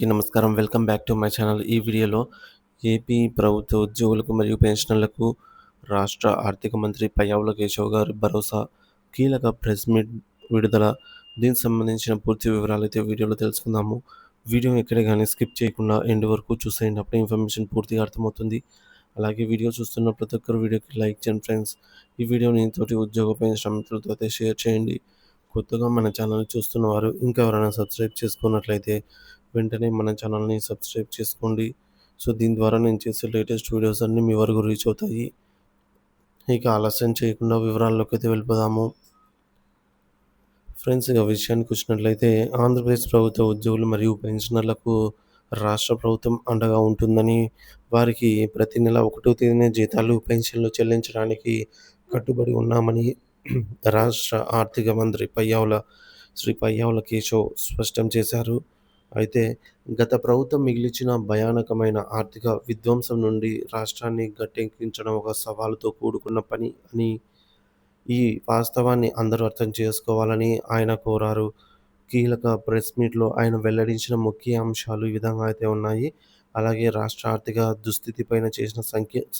నమస్కారం. Welcome back to my channel. ఈ వీడియోలో ఏపీ ప్రభుత్వ ఉద్యోగులకు మరియు పెన్షనర్లకు రాష్ట్ర ఆర్థిక మంత్రి పయ్యావుల కేశవ్ గారి భరోసా, కీలక ప్రెస్ మీట్ విడుదల. దీనికి సంబంధించిన పూర్తి వివరాలైతే వీడియోలో తెలుసుకుందాము. వీడియో ఎక్కడ గాని స్కిప్ చేయకుండా ఎండ్ వరకు చూసేయండి. అప్పుడే ఇన్ఫర్మేషన్ పూర్తిగా అర్థమవుతుంది. అలాగే వీడియో చూస్తున్న ప్రతి ఒక్కరు వీడియోకి లైక్ చేయండి ఫ్రెండ్స్. ఈ వీడియోని తోటి ఉద్యోగ పెన్షన్ మిత్రులతో అయితే షేర్ చేయండి. కొత్తగా మన ఛానల్‌ని చూస్తున్నవారు ఇంకా ఎవరైనా సబ్స్క్రైబ్ చేసుకున్నట్లయితే వెంటనే మన ఛానల్‌ని సబ్స్క్రైబ్ చేసుకోండి. సో, దీని ద్వారా నేను చేసే లేటెస్ట్ వీడియోస్ అన్నీ మీ వరకు రీచ్ అవుతాయి. ఇక ఆలస్యం చేయకుండా వివరాల్లోకైతే వెళ్ళిపోదాము. ఫ్రెండ్స్, ఇక విషయానికొచ్చినట్లయితే ఆంధ్రప్రదేశ్ ప్రభుత్వ ఉద్యోగులు మరియు పెన్షనర్లకు రాష్ట్ర ప్రభుత్వం అండగా ఉంటుందని, వారికి ప్రతి నెల 1వ తేదీనే జీతాలు, పెన్షన్లు చెల్లించడానికి కట్టుబడి ఉన్నామని రాష్ట్ర ఆర్థిక మంత్రి శ్రీ పయ్యావుల కేశవ్ స్పష్టం చేశారు. అయితే గత ప్రభుత్వం మిగిల్చిన భయానకమైన ఆర్థిక విధ్వంసం నుండి రాష్ట్రాన్ని గట్టెక్కించడం ఒక సవాలుతో కూడుకున్న పని అని, ఈ వాస్తవాన్ని అందరూ అర్థం చేసుకోవాలని ఆయన కోరారు. కీలక ప్రెస్ మీట్‌లో ఆయన వెల్లడించిన ముఖ్య అంశాలు ఈ విధంగా అయితే ఉన్నాయి. అలాగే రాష్ట్ర ఆర్థిక దుస్థితి పైన చేసిన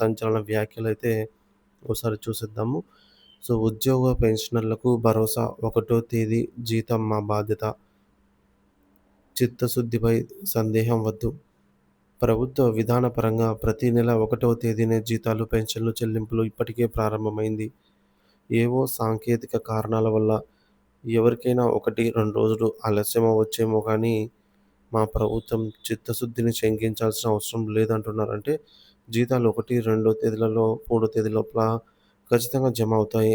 సంచలన వ్యాఖ్యలైతే ఒకసారి చూసేద్దాము. సో, ఉద్యోగ పెన్షనర్లకు భరోసా, 1వ తేదీ జీతం మా బాధ్యత, చిత్తశుద్ధిపై సందేహం వద్దు. ప్రభుత్వ విధానపరంగా ప్రతి నెల 1వ తేదీనే జీతాలు, పెన్షన్లు చెల్లింపులు ఇప్పటికే ప్రారంభమైంది. ఏవో సాంకేతిక కారణాల వల్ల ఎవరికైనా 1, 2 రోజులు ఆలస్యం అవ్వచ్చేమో కానీ, మా ప్రభుత్వం చిత్తశుద్ధిని శంకించాల్సిన అవసరం లేదంటున్నారు. అంటే జీతాలు 1, 2 తేదీలలో, 3 తేదీ లోపల ఖచ్చితంగా జమ అవుతాయి.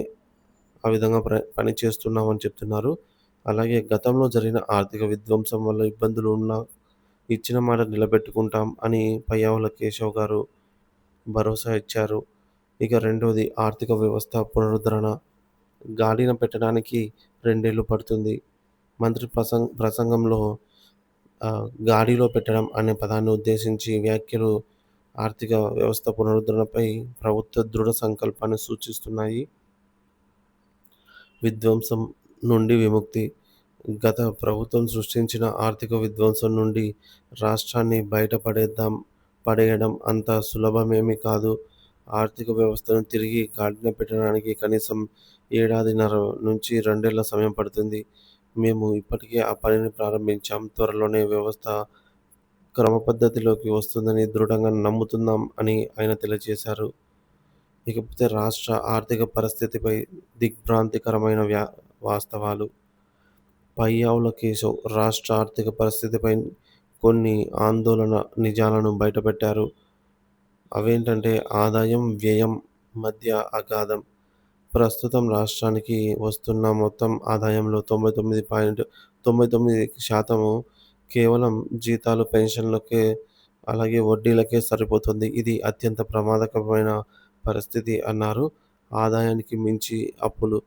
ఆ విధంగా పని చేస్తున్నామని చెప్తున్నారు. అలాగే గతంలో జరిగిన ఆర్థిక విధ్వంసం వల్ల ఇబ్బందులు ఉన్నా ఇచ్చిన మాట నిలబెట్టుకుంటాం అని పయ్యావుల కేశవ్ గారు భరోసా ఇచ్చారు. ఇక రెండోది ఆర్థిక వ్యవస్థ పునరుద్ధరణ. గాడిన పెట్టడానికి 2 ఏళ్లు పడుతుంది. మంత్రి ప్రసంగంలో గాడిలో పెట్టడం అనే పదాన్ని ఉద్దేశించి వ్యాఖ్యలు ఆర్థిక వ్యవస్థ పునరుద్ధరణపై ప్రభుత్వ దృఢ సంకల్పాన్ని సూచిస్తున్నాయి. విధ్వంసం నుండి విముక్తి. గత ప్రభుత్వం సృష్టించిన ఆర్థిక విధ్వంసం నుండి రాష్ట్రాన్ని పడేయడం అంత సులభమేమీ కాదు. ఆర్థిక వ్యవస్థను తిరిగి గాడిన పెట్టడానికి కనీసం 1.5 నుంచి 2 ఏళ్ల సమయం పడుతుంది. మేము ఇప్పటికే ఆ పనిని ప్రారంభించాం. త్వరలోనే వ్యవస్థ క్రమపద్ధతిలోకి వస్తుందని దృఢంగా నమ్ముతున్నాం అని ఆయన తెలియజేశారు. ఇకపోతే రాష్ట్ర ఆర్థిక పరిస్థితిపై దిగ్భ్రాంతికరమైన వాస్తవాలు. పయ్యావుల కేశవ్ రాష్ట్ర ఆర్థిక పరిస్థితిపై కొన్ని ఆందోళన నిజాలను బయటపెట్టారు. అవేంటంటే ఆదాయం, వ్యయం మధ్య అగాధం. ప్రస్తుతం రాష్ట్రానికి వస్తున్న మొత్తం ఆదాయంలో 99.99% కేవలం జీతాలు, పెన్షన్లకే అలాగే వడ్డీలకే సరిపోతుంది. ఇది అత్యంత ప్రమాదకరమైన పరిస్థితి అన్నారు. ఆదాయానికి మించి అప్పులు.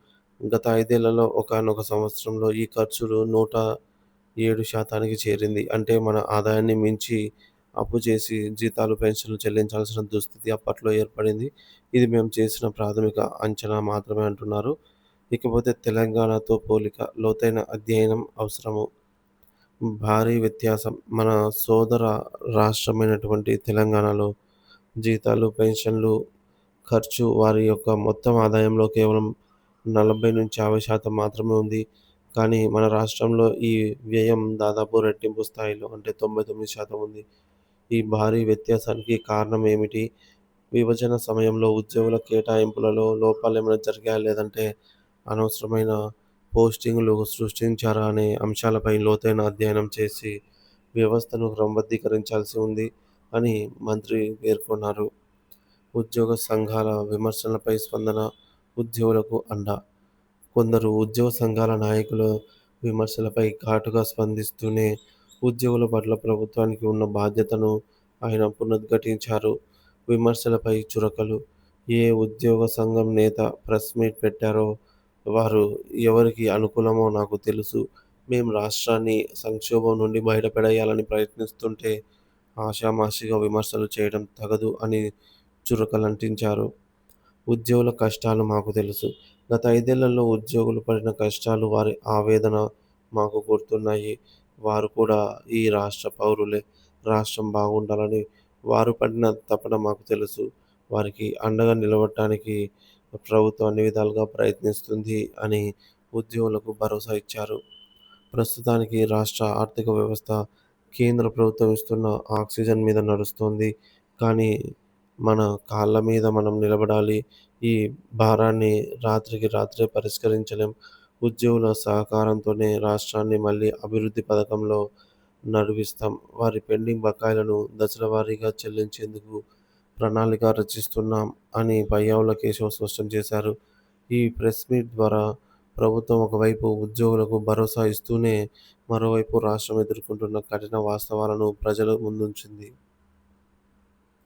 గత 5 ఏళ్లలో ఒకానొక సంవత్సరంలో ఈ ఖర్చులు 107% చేరింది. అంటే మన ఆదాయాన్ని మించి అప్పు చేసి జీతాలు, పెన్షన్లు చెల్లించాల్సిన దుస్థితి అప్పట్లో ఏర్పడింది. ఇది మేము చేసిన ప్రాథమిక అంచనా మాత్రమే అంటున్నారు. ఇకపోతే తెలంగాణతో పోలిక, లోతైన అధ్యయనం అవసరము. భారీ వ్యత్యాసం. మన సోదర రాష్ట్రమైనటువంటి తెలంగాణలో జీతాలు, పెన్షన్లు ఖర్చు వారి యొక్క మొత్తం ఆదాయంలో కేవలం 40-50% మాత్రమే ఉంది. కానీ మన రాష్ట్రంలో ఈ వ్యయం దాదాపు రెట్టింపు స్థాయిలో అంటే 99% ఉంది. ఈ భారీ వ్యత్యాసానికి కారణం ఏమిటి? విభజన సమయంలో ఉద్యోగుల కేటాయింపులలో లోపాలేమైనా జరిగాయా? లేదంటే అనవసరమైన పోస్టింగులు సృష్టించారా? అనే అంశాలపై లోతైన అధ్యయనం చేసి వ్యవస్థను క్రమబద్ధీకరించాల్సి ఉంది అని మంత్రి పేర్కొన్నారు. ఉద్యోగ సంఘాల విమర్శలపై స్పందన. ఉద్యోగులకు అండ. కొందరు ఉద్యోగ సంఘాల నాయకుల విమర్శలపై ఘాటుగా స్పందిస్తూనే ఉద్యోగుల పట్ల ప్రభుత్వానికి ఉన్న బాధ్యతను ఆయన పునరుద్ఘాటించారు. విమర్శలపై చురకలు. ఏ ఉద్యోగ సంఘం నేత ప్రెస్ మీట్ పెట్టారో వారు ఎవరికి అనుకూలమో నాకు తెలుసు. మేము రాష్ట్రాన్ని సంక్షోభం నుండి బయటపడేయాలని ప్రయత్నిస్తుంటే ఆషామాషీగా విమర్శలు చేయడం తగదు అని చురకలంటించారు. ఉద్యోగుల కష్టాలు మాకు తెలుసు. గత 5 ఏళ్లలో ఉద్యోగులు పడిన కష్టాలు, వారి ఆవేదన మాకు గుర్తున్నాయి. వారు కూడా ఈ రాష్ట్ర పౌరులే. రాష్ట్రం బాగుండాలని వారు పడిన తపన మాకు తెలుసు. వారికి అండగా నిలబడటానికి ప్రభుత్వం అన్ని విధాలుగా ప్రయత్నిస్తుంది అని ఉద్యోగులకు భరోసా ఇచ్చారు. ప్రస్తుతానికి రాష్ట్ర ఆర్థిక వ్యవస్థ కేంద్ర ప్రభుత్వం ఇస్తున్న ఆక్సిజన్ మీద నడుస్తోంది. కానీ మన కాళ్ళ మీద మనం నిలబడాలి. ఈ భారాన్ని రాత్రికి రాత్రే పరిష్కరించలేం. ఉద్యోగుల సహకారంతోనే రాష్ట్రాన్ని మళ్ళీ అభివృద్ధి పథకంలో నడిపిస్తాం. వారి పెండింగ్ బకాయిలను దశల వారీగా చెల్లించేందుకు ప్రణాళిక రచిస్తున్నాం అని పయ్యావుల కేశవ్ స్పష్టం చేశారు. ఈ ప్రెస్ మీట్ ద్వారా ప్రభుత్వం ఒకవైపు ఉద్యోగులకు భరోసా ఇస్తూనే, మరోవైపు రాష్ట్రం ఎదుర్కొంటున్న కఠిన వాస్తవాలను ప్రజల ముందుంచింది.